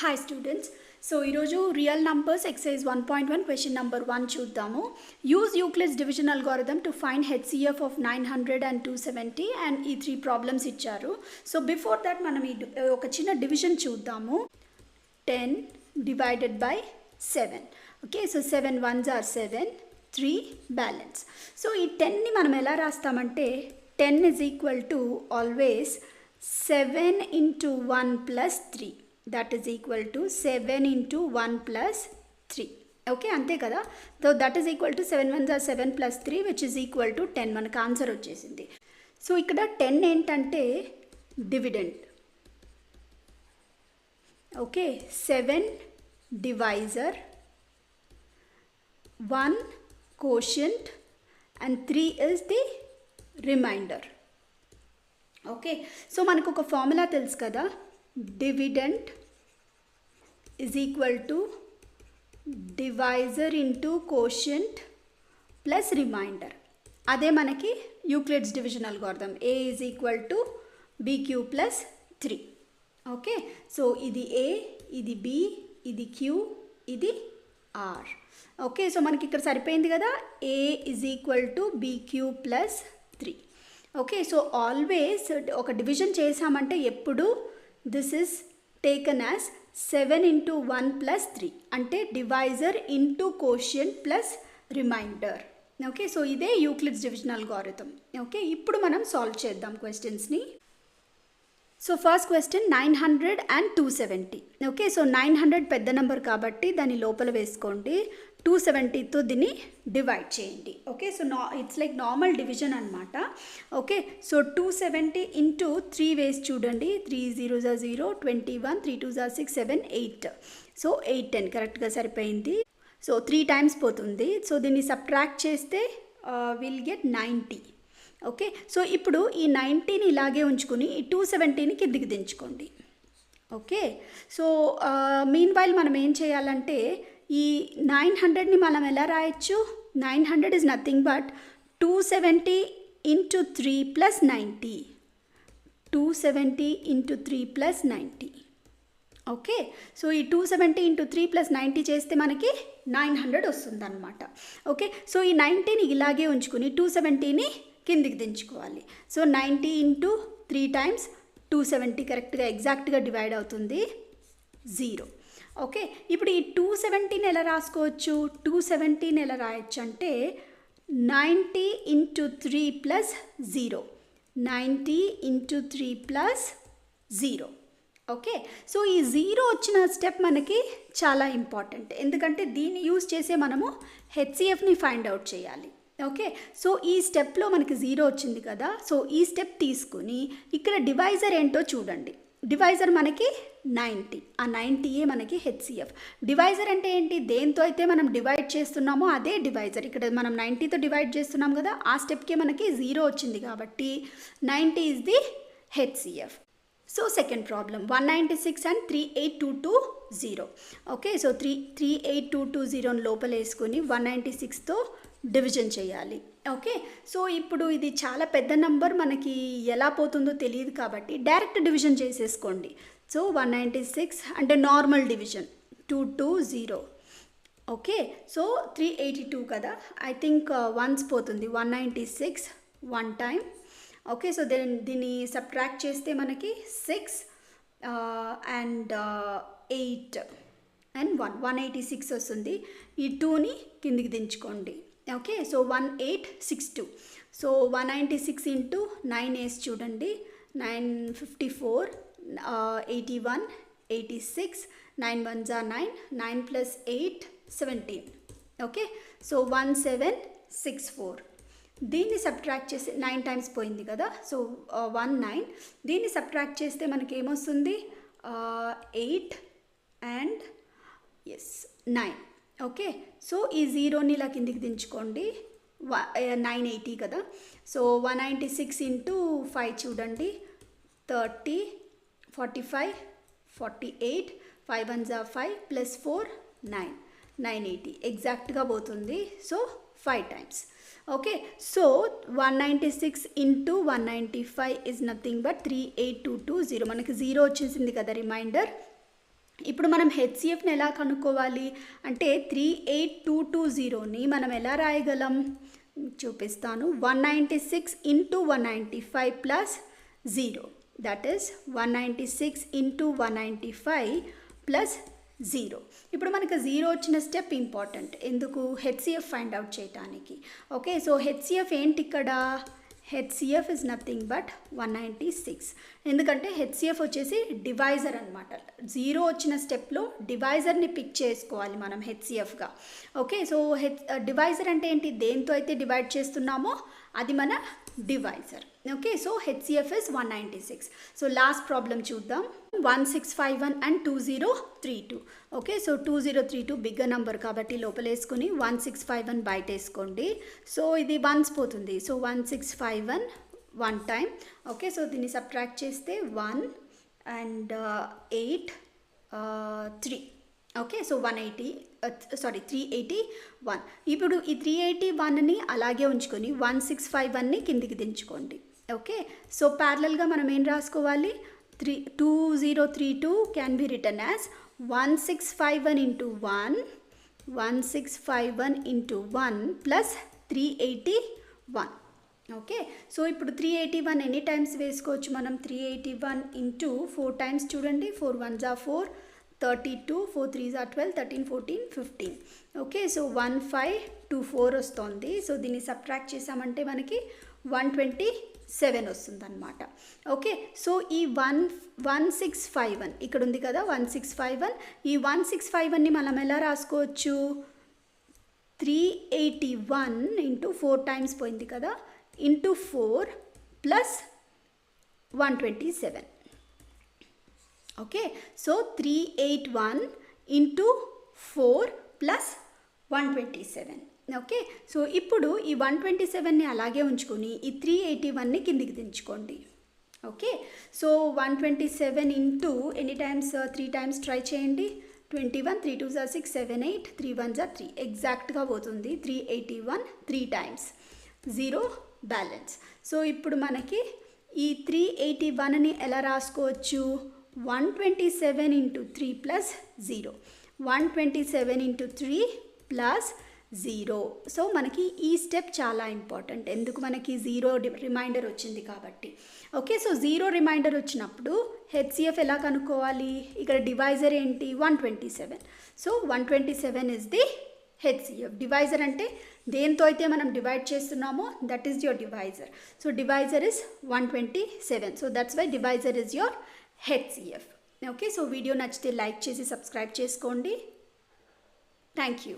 Hi students. So ఈరోజు real numbers exercise 1.1 question number 1 చూద్దాము. Use Euclid's division algorithm to find HCF of 900 and 270 and ఈ 3 problems ఇచ్చారు. So before that మనం ఒక చిన్న division చూద్దాము. 10 divided by 7. Okay, so 7 ones are 7, 3 balance. So ఈ 10ని మనం ఎలా రాస్తామంటే 10 is equal to always 7 into 1 plus 3. That is equal to 7 into 1 plus 3. Okay, అంతే కదా. So that is equal to 7 ones are 7 plus 3 which is equal to 10. మనకు answer వచ్చేసింది. So ఇక్కడ 10 ఏంటంటే dividend. Okay, 7 divisor, 1 quotient and 3 is the remainder. Okay, so మనకు ఒక formula తెలుసు కదా, dividend is equal to divisor into quotient plus remainder. అదే మనకి Euclid's division algorithm. A is equal to BQ plus 3. Okay, so ఇది A, ఇది B, ఇది Q, ఇది R. ఓకే, సో మనకి ఇక్కడ సరిపోయింది కదా, A is equal to BQ plus 3. Okay, so always ఒక డివిజన్ చేసామంటే ఎప్పుడు this is taken as 7 into 1 plus 3 అంటే divisor into quotient plus remainder. Okay, so ఇదే యూక్లిడ్స్ డివిజన్ అల్గోరిథం. ఓకే, ఇప్పుడు మనం సాల్వ్ చేద్దాం క్వశ్చన్స్ని. So first question 900 and 270. Okay, so 900 పెద్ద నెంబర్ కాబట్టి దాన్ని లోపల వేసుకోండి, 270తో దీన్ని డివైడ్ చేయండి. Okay, so it's like normal division అనమాట. ఓకే, సో 270 ఇంటూ 3 వేసి చూడండి. 3 0s are 0, 21, 3 2s are 6, 7, 8. So 8 10 కరెక్ట్గా సరిపోయింది. సో 3 times పోతుంది. సో దీన్ని సబ్ట్రాక్ట్ చేస్తే విల్ గెట్ 90. ఓకే, సో ఇప్పుడు ఈ 90ని ఇలాగే ఉంచుకుని ఈ 270ని కిందికి దించుకోండి. ఓకే, సో మీన్ వైల్ మనం ఏం చేయాలంటే ఈ 900ని మనం ఎలా రాయొచ్చు, 900 is nothing but 270 into 3 plus 90. 270 into 3 plus 90. Okay, so ఈ 270 into 3 plus 90 చేస్తే మనకి 900 వస్తుంది అనమాట. ఓకే, సో ఈ 90ని ఇలాగే ఉంచుకుని 270ని కిందికి దించుకోవాలి. సో 90 into 3 times 270 కరెక్ట్గా ఎగ్జాక్ట్గా డివైడ్ అవుతుంది 0. ఓకే, ఇప్పుడు ఈ 270ని ఎలా రాసుకోవచ్చు, 270ని ఎలా రాయొచ్చు అంటే 90 into 3 plus 0. 90 into 3 plus 0. Okay, so ఈ 0 వచ్చిన స్టెప్ మనకి చాలా ఇంపార్టెంట్, ఎందుకంటే దీన్ని యూజ్ చేసే మనము హెచ్సిఎఫ్ని ఫైండ్ అవుట్ చేయాలి. ఓకే, సో ఈ స్టెప్లో మనకి 0 వచ్చింది కదా, సో ఈ స్టెప్ తీసుకుని ఇక్కడ డివైజర్ ఏంటో చూడండి. డివైజర్ మనకి 90, ఆ 90ఏ మనకి హెచ్సిఎఫ్. డివైజర్ అంటే ఏంటి, దేంతో అయితే మనం డివైడ్ చేస్తున్నామో అదే డివైజర్. ఇక్కడ మనం 90తో డివైడ్ చేస్తున్నాం కదా, ఆ స్టెప్కే మనకి 0 వచ్చింది కాబట్టి 90 is the HCF. So second problem 196 and 38220. Okay, so 38220 లోపల వేసుకొని 196తో డివిజన్ చేయాలి. ఓకే, సో ఇప్పుడు ఇది చాలా పెద్ద నెంబర్, మనకి ఎలా పోతుందో తెలియదు కాబట్టి డైరెక్ట్ డివిజన్ చేసేసుకోండి. సో 196 అంటే నార్మల్ డివిజన్ 220. ఓకే, సో 382 కదా, ఐ థింక్ వన్స్ పోతుంది. 196 1 time. ఓకే, సో దీన్ని సబ్ట్రాక్ట్ చేస్తే మనకి 6 and 8 and 186 వస్తుంది. ఈ 2ని కిందికి దించుకోండి. Okay, so 1862. సో 196 ఇంటూ 9 వేసి చూడండి, 954, 81, 86, 9 ones are 9, 9 plus 8 17. Okay, so 1764. దీన్ని సబ్ట్రాక్ట్ చేస్తే 9 times పోయింది కదా, సో 19. దీన్ని సబ్ట్రాక్ట్ చేస్తే మనకి ఏమొస్తుంది, 8 and 9. ఓకే, సో ఈ 0ని ఇలా కిందికి దించుకోండి. 980 కదా, సో 196 ఇంటూ 5 చూడండి, 30, 45, 48, 5 ones are 5 plus 4 9, 980 ఎగ్జాక్ట్గా పోతుంది. So 5 times. Okay, so 196 into 195 is nothing but 38220. మనకి 0 వచ్చేసింది కదా రిమైండర్. ఇప్పుడు మనం హెచ్సిఎఫ్ని ఎలా కనుక్కోవాలి అంటే 38220ని మనం ఎలా రాయగలం చూపిస్తాను. 196 into 195 plus 0, that is 196 into 195 plus 0. ఇప్పుడు మనకు 0 వచ్చిన స్టెప్ ఇంపార్టెంట్, ఎందుకు హెచ్సిఎఫ్ ఫైండ్ అవుట్ చేయడానికి. ఓకే, సో హెచ్సిఎఫ్ ఏంటి ఇక్కడ, హెచ్సిఎఫ్ ఇస్ నథింగ్ బట్ 196. ఎందుకంటే హెచ్సిఎఫ్ వచ్చేసి డివైజర్ అనమాట. 0 వచ్చిన స్టెప్లో డివైజర్ని పిక్ చేసుకోవాలి మనం హెచ్సిఎఫ్గా. ఓకే, సో డివైజర్ అంటే ఏంటి, దేంతో అయితే డివైడ్ చేస్తున్నామో అది మన divisor. Okay, so HCF is 196. So last problem చూద్దాం. 1651 and 2032. Okay, so 2032 bigger number కాబట్టి లోపలేసుకుని 1651 బయట వేసుకోండి. సో ఇది వన్స్ పోతుంది, సో 1651 1 టైం. ఓకే, సో దీన్ని సబ్ట్రాక్ట్ చేస్తే 1 అండ్ 8 3. Okay, so 381. ఇప్పుడు ఈ 381ని అలాగే ఉంచుకొని 1651ని కిందికి దించుకోండి. ఓకే, సో ప్యారలల్గా మనం ఏం రాసుకోవాలి, 2032 can be return as 1651 into 1, 1651 into 1 plus 381. Okay, so ఇప్పుడు 381 ఎన్ని టైమ్స్ వేసుకోవచ్చు మనం, 381 ఇంటూ 4 టైమ్స్ చూడండి. 4 1s are 4, 32, 4 3s are 12, 13 14 15. Okay, so 1524 వస్తుంది. సో దీన్ని సబ్ట్రాక్ట్ చేసామంటే మనకి 127 వస్తుంది అనమాట. ఓకే, సో ఈ 1651 ఇక్కడ ఉంది కదా, 1651. ఈ 1651ని మనం ఎలా రాసుకోవచ్చు, 381 ఇంటూ 4 టైమ్స్ పోయింది కదా, into 4 plus 127. Okay, so 381 into 4 plus 127. Okay, so ఇప్పుడు ఈ 127ని అలాగే ఉంచుకొని ఈ 381ని కిందికి దించుకోండి. ఓకే, సో 127 ఇంటూ ఎన్ని టైమ్స్, 3 టైమ్స్ ట్రై చేయండి. 21, 3 2s are 6, 7 8, 3 1s are 3, ఎగ్జాక్ట్గా పోతుంది. 381 3 టైమ్స్, 0 బ్యాలెన్స్. సో ఇప్పుడు మనకి ఈ 381ని ఎలా రాసుకోవచ్చు, 127 into 3 plus 0, 127 into 3 plus 0. So మనకి ఈ స్టెప్ చాలా ఇంపార్టెంట్, ఎందుకు మనకి 0 రిమైండర్ వచ్చింది కాబట్టి. ఓకే, సో 0 రిమైండర్ వచ్చినప్పుడు హెచ్సిఎఫ్ ఎలా కనుక్కోవాలి, ఇక్కడ డివైజర్ ఏంటి, 127. So 127 is the HCF. Divisor అంటే దేంతో అయితే మనం డివైడ్ చేస్తున్నామో that is your divisor. So divisor is 127. So that's why divisor is your HCF. Okay, so video నచ్చితే లైక్ చేసి సబ్స్క్రైబ్ చేసుకోండి. Thank you.